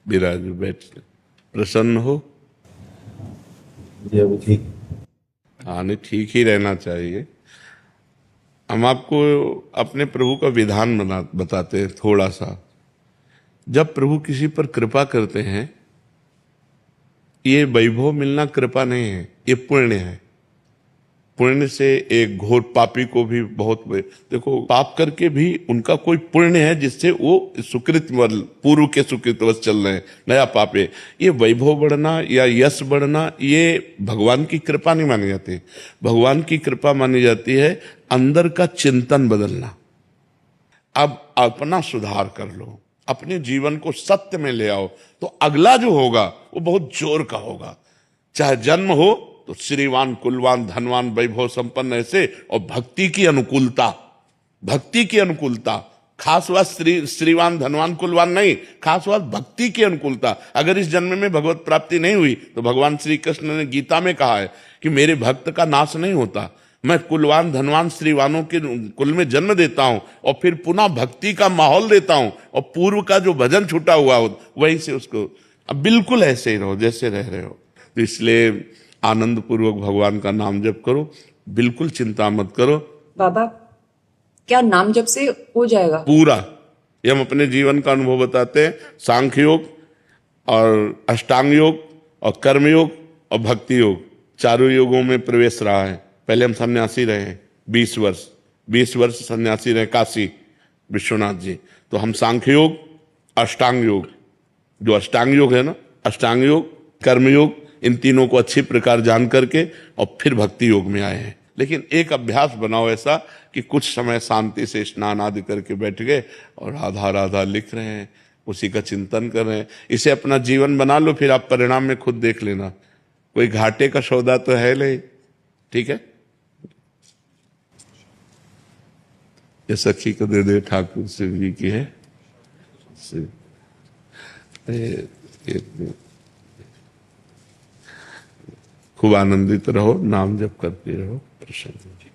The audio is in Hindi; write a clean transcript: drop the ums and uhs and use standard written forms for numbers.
विराज बैठ, प्रसन्न हो? जी अभी ठीक। हाँ, नहीं, ठीक ही रहना चाहिए। हम आपको अपने प्रभु का विधान बताते हैं थोड़ा सा। जब प्रभु किसी पर कृपा करते हैं, ये वैभव मिलना कृपा नहीं है, ये पुण्य है। पुण्य से एक घोर पापी को भी बहुत, देखो, पाप करके भी उनका कोई पुण्य है जिससे वो सुकृत पूर्व के सुकृतवश चल रहे हैं, नया पाप है। ये वैभव बढ़ना या यश बढ़ना, ये भगवान की कृपा नहीं मानी जाती। भगवान की कृपा मानी जाती है अंदर का चिंतन बदलना। अब अपना सुधार कर लो, अपने जीवन को सत्य में ले आओ, तो अगला जो होगा वो बहुत जोर का होगा। चाहे जन्म हो तो श्रीवान, कुलवान, धनवान, वैभव संपन्न ऐसे, और भक्ति की अनुकूलता, भक्ति की अनुकूलता। खास बात श्रीवान, धनवान, कुलवान नहीं, खास बात भक्ति की अनुकूलता। अगर इस जन्म में भगवत प्राप्ति नहीं हुई तो भगवान श्री कृष्ण ने गीता में कहा है कि मेरे भक्त का नाश नहीं होता, मैं कुलवान, धनवान, श्रीवानों के कुल में जन्म देता हूं और फिर पुनः भक्ति का माहौल देता हूं, और पूर्व का जो भजन छूटा हुआ हो वहीं से उसको, अब बिल्कुल ऐसे ही रहो जैसे रह रहे हो। तो इसलिए आनंद पूर्वक भगवान का नाम जप करो, बिल्कुल चिंता मत करो। बाबा, क्या नाम जप से हो जाएगा पूरा? ये हम अपने जीवन का अनुभव बताते हैं। सांख्य योग और अष्टांग योग और कर्म योग और भक्ति योग, चारों योगों में प्रवेश रहा है। पहले हम सन्यासी रहे हैं 20 वर्ष सन्यासी रहे काशी विश्वनाथ जी। तो हम सांख्य योग, अष्टांग योग, जो अष्टांग योग है ना, अष्टांग योग, कर्म योग, इन तीनों को अच्छी प्रकार जान करके और फिर भक्ति योग में आए हैं। लेकिन एक अभ्यास बनाओ ऐसा कि कुछ समय शांति से स्नान आदि करके बैठ गए और राधा राधा लिख रहे हैं, उसी का चिंतन कर रहे हैं। इसे अपना जीवन बना लो, फिर आप परिणाम में खुद देख लेना। कोई घाटे का सौदा तो है नहीं, ठीक है? ये सखी को दे दे, ठाकुर शिव जी की है। खूब आनंदित रहो, नाम जप करते रहो, प्रसन्न।